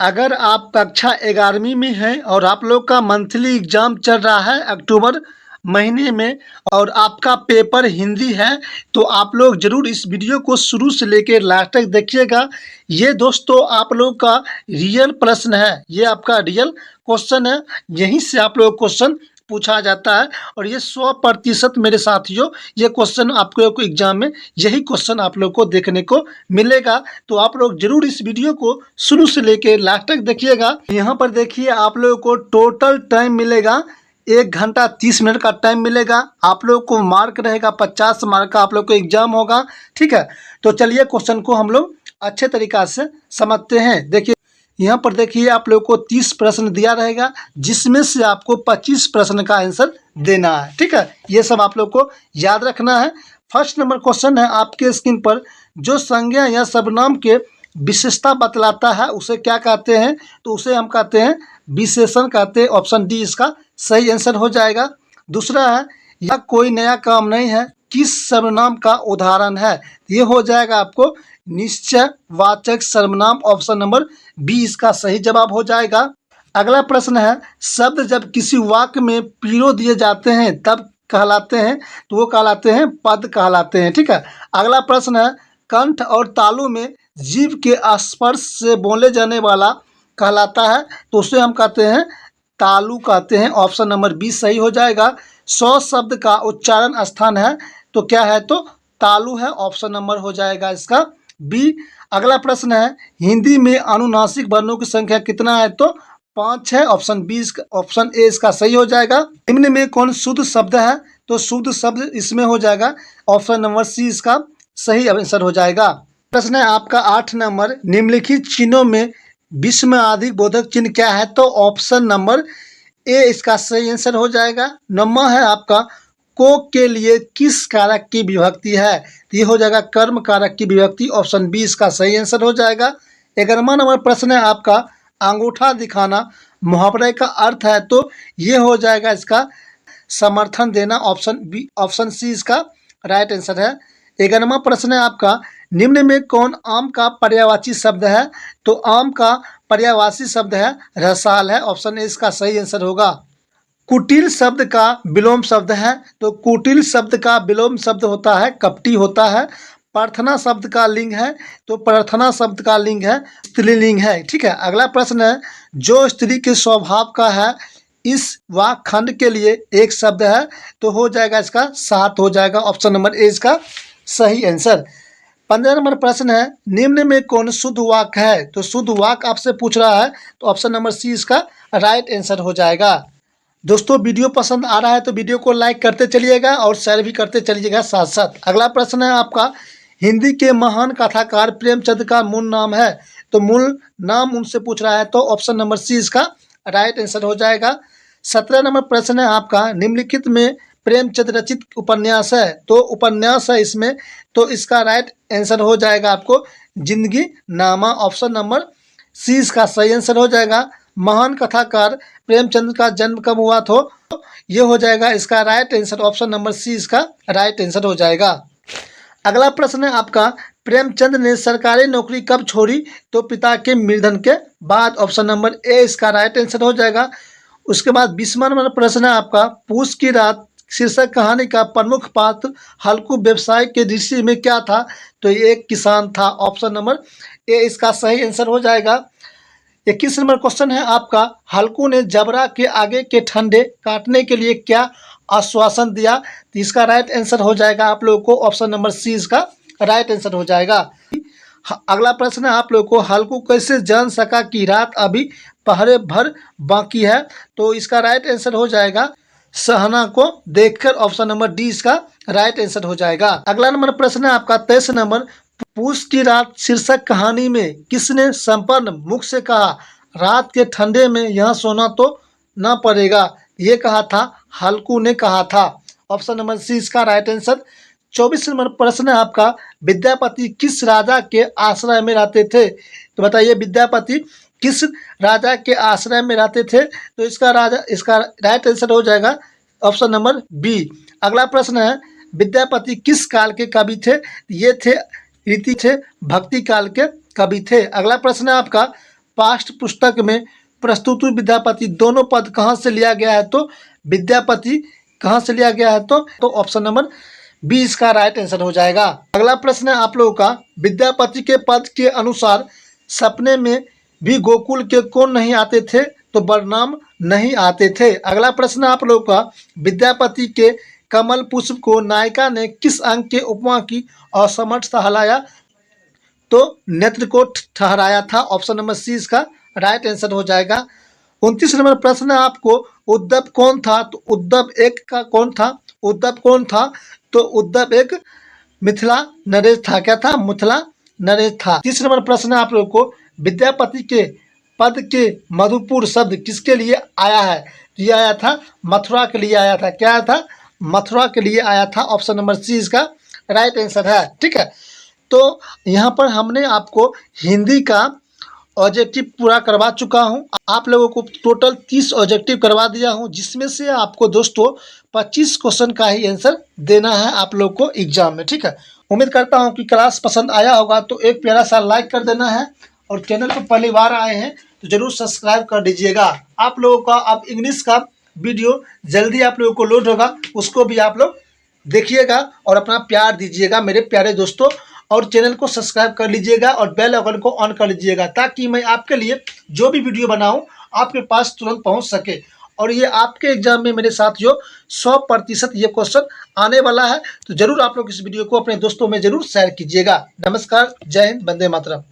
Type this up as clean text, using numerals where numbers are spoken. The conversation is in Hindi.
अगर आप कक्षा 11वीं में हैं और आप लोग का मंथली एग्ज़ाम चल रहा है अक्टूबर महीने में और आपका पेपर हिंदी है, तो आप लोग ज़रूर इस वीडियो को शुरू से लेके लास्ट तक देखिएगा। ये दोस्तों आप लोग का रियल प्रश्न है, ये आपका रियल क्वेश्चन है। यहीं से आप लोग क्वेश्चन पूछा जाता है और ये 100% मेरे साथियों ये क्वेश्चन आप लोग को एग्जाम में यही क्वेश्चन आप लोग को देखने को मिलेगा। तो आप लोग जरूर इस वीडियो को शुरू से लेके लास्ट तक देखिएगा। यहाँ पर देखिए आप लोगों को टोटल टाइम मिलेगा 1 घंटा 30 मिनट का टाइम मिलेगा। आप लोग को मार्क रहेगा 50 मार्क का आप लोग को एग्जाम होगा। ठीक है, तो चलिए क्वेश्चन को हम लोग अच्छे तरीका से समझते हैं। देखिए यहाँ पर देखिए आप लोग को 30 प्रश्न दिया रहेगा, जिसमें से आपको 25 प्रश्न का आंसर देना है। ठीक है, ये सब आप लोग को याद रखना है। फर्स्ट नंबर क्वेश्चन है आपके स्क्रीन पर, जो संज्ञा या सर्वनाम के विशेषता बतलाता है उसे क्या कहते हैं? तो उसे हम कहते हैं विशेषण कहते हैं। ऑप्शन डी इसका सही आंसर हो जाएगा। दूसरा है यह कोई नया काम नहीं है, किस सर्वनाम का उदाहरण है? ये हो जाएगा आपको निश्चयवाचक सर्वनाम। ऑप्शन नंबर बी इसका सही जवाब हो जाएगा। अगला प्रश्न है, शब्द जब किसी वाक्य में पिरो दिए जाते हैं तब कहलाते हैं, तो वो कहलाते हैं पद कहलाते हैं। ठीक है, अगला प्रश्न है, कंठ और तालु में जीभ के स्पर्श से बोले जाने वाला कहलाता है, तो उसे हम कहते हैं तालु कहते हैं। ऑप्शन नंबर बी सही हो जाएगा। 100 शब्द का उच्चारण स्थान है, तो क्या है? तो तालु है। ऑप्शन नंबर हो जाएगा इसका बी। अगला प्रश्न है, हिंदी में अनुनासिक वर्णों की संख्या कितना है? तो 5 है। ऑप्शन बी ऑप्शन ए इसका सही हो जाएगा। निम्न में कौन शुद्ध शब्द है? तो शुद्ध शब्द इसमें हो जाएगा ऑप्शन नंबर सी इसका सही आंसर हो जाएगा। प्रश्न है आपका 8 नंबर, निम्नलिखित चिन्हों में विस्मयादिक बोधक चिन्ह क्या है? तो ऑप्शन नंबर ए इसका सही आंसर हो जाएगा। नंबर है आपका, को के लिए किस कारक की विभक्ति है? तो ये हो जाएगा कर्म कारक की विभक्ति। ऑप्शन बी इसका सही आंसर हो जाएगा। 11वां नंबर प्रश्न है आपका, अंगूठा दिखाना मुहावरे का अर्थ है, तो ये हो जाएगा इसका समर्थन देना। ऑप्शन बी ऑप्शन सी इसका राइट आंसर है। 11वां प्रश्न है आपका, निम्न में कौन आम का पर्यायवाची शब्द है? तो आम का पर्यायवाची शब्द है रसाल है। ऑप्शन ए इसका सही आंसर होगा। कुटिल शब्द का विलोम शब्द है, तो कुटिल शब्द का विलोम शब्द होता है कपटी होता है। प्रार्थना शब्द का लिंग है, तो प्रार्थना शब्द का लिंग है स्त्रीलिंग है। ठीक है, अगला प्रश्न है, जो स्त्री के स्वभाव का है इस वाक्खंड के लिए एक शब्द है, तो हो जाएगा इसका 7 हो जाएगा। ऑप्शन नंबर ए इसका सही आंसर। 15 नंबर प्रश्न है, निम्न में कौन शुद्ध वाक्य है? तो शुद्ध वाक्य आपसे पूछ रहा है, तो ऑप्शन नंबर सी इसका राइट आंसर हो जाएगा। दोस्तों वीडियो पसंद आ रहा है तो वीडियो को लाइक करते चलिएगा और शेयर भी करते चलिएगा साथ साथ। अगला प्रश्न है आपका, हिंदी के महान कथाकार प्रेमचंद का मूल नाम है, तो मूल नाम उनसे पूछ रहा है, तो ऑप्शन नंबर सी इसका राइट आंसर हो जाएगा। 17 नंबर प्रश्न है आपका, निम्नलिखित में प्रेमचंद रचित उपन्यास है, तो उपन्यास है इसमें, तो इसका राइट आंसर हो जाएगा आपको जिंदगी नामा। ऑप्शन नंबर सी इसका सही आंसर हो जाएगा। महान कथाकार प्रेमचंद का जन्म कब हुआ? तो ये हो जाएगा इसका right answer. Option number C इसका राइट आंसर हो जाएगा। अगला प्रश्न है आपका, प्रेमचंद ने सरकारी नौकरी कब छोड़ी? तो पिता के मृत्यु के बाद। ऑप्शन नंबर ए इसका राइट आंसर हो जाएगा। उसके बाद 20वां नंबर प्रश्न है आपका, पूस की रात शीर्षक कहानी का प्रमुख पात्र हल्कू व्यवसाय के दृश्य में क्या था? तो ये एक किसान था। ऑप्शन नंबर ए इसका सही आंसर हो जाएगा। 21 नंबर क्वेश्चन है आपका, हल्कू ने जबरा के आगे के ठंडे काटने के लिए क्या आश्वासन दिया? तो इसका राइट आंसर हो जाएगा आप लोगों को ऑप्शन नंबर सी इसका राइट आंसर हो जाएगा। अगला प्रश्न है आप लोगों को, हल्कू कैसे जान सका कि रात अभी पहरे भर बाकी है? तो इसका राइट आंसर हो जाएगा सहना को देखकर। ऑप्शन नंबर डी इसका राइट आंसर हो जाएगा। अगला नंबर प्रश्न है आपका 23 नंबर, पूस की रात शीर्षक कहानी में किसने संपन्न मुख से कहा रात के ठंडे में यहाँ सोना तो न पड़ेगा? ये कहा था हल्कू ने कहा था। ऑप्शन नंबर सी इसका राइट आंसर। 24 नंबर प्रश्न है आपका, विद्यापति किस राजा के आश्रय में रहते थे? तो बताइए विद्यापति किस राजा के आश्रय में रहते थे? तो इसका राइट आंसर हो जाएगा ऑप्शन नंबर बी। अगला प्रश्न है, विद्यापति किस काल के कवि थे? ये थे रीति थे भक्ति काल के कवि थे। अगला प्रश्न है आपका, पाठ्य पुस्तक में प्रस्तुत विद्यापति दोनों पद कहाँ से लिया गया है? तो विद्यापति कहाँ से लिया गया है? तो ऑप्शन नंबर बी इसका राइट आंसर हो जाएगा। अगला प्रश्न है आप लोगों का, विद्यापति के पद के अनुसार सपने में भी गोकुल के कौन नहीं आते थे? तो बलराम नहीं आते थे। अगला प्रश्न है आप लोगों का, विद्यापति के कमल पुष्प को नायिका ने किस अंग के उपमा की असमर्थ ठहराया? तो नेत्र को ठहराया था। ऑप्शन नंबर सी इसका राइट आंसर हो जाएगा। 29 नंबर प्रश्न है आपको, उद्धव कौन था? तो उद्धव एक का कौन था? उद्धव कौन था? तो उद्धव एक मिथिला नरेश था। क्या था? मिथिला नरेश था। 30 नंबर प्रश्न है आप लोगों को, विद्यापति के पद के मधुपुर शब्द किसके लिए आया है? तो ये आया था मथुरा के लिए आया था। क्या आया था? मथुरा के लिए आया था। ऑप्शन नंबर सी इसका राइट आंसर है। ठीक है, तो यहाँ पर हमने आपको हिंदी का ऑब्जेक्टिव पूरा करवा चुका हूँ। आप लोगों को टोटल 30 ऑब्जेक्टिव करवा दिया हूँ, जिसमें से आपको दोस्तों 25 क्वेश्चन का ही आंसर देना है आप लोग को एग्जाम में। ठीक है, उम्मीद करता हूँ कि क्लास पसंद आया होगा, तो एक प्यारा सा लाइक कर देना है और चैनल पर पहली बार आए हैं तो जरूर सब्सक्राइब कर दीजिएगा। आप लोगों का अब इंग्लिश का वीडियो जल्दी आप लोगों को लोड होगा, उसको भी आप लोग देखिएगा और अपना प्यार दीजिएगा मेरे प्यारे दोस्तों। और चैनल को सब्सक्राइब कर लीजिएगा और बेल आइकन को ऑन कर लीजिएगा, ताकि मैं आपके लिए जो भी वीडियो बनाऊं आपके पास तुरंत पहुंच सके। और ये आपके एग्जाम में मेरे साथ जो 100% ये क्वेश्चन आने वाला है, तो जरूर आप लोग इस वीडियो को अपने दोस्तों में जरूर शेयर कीजिएगा। नमस्कार, जय हिंद, वंदे मातरम।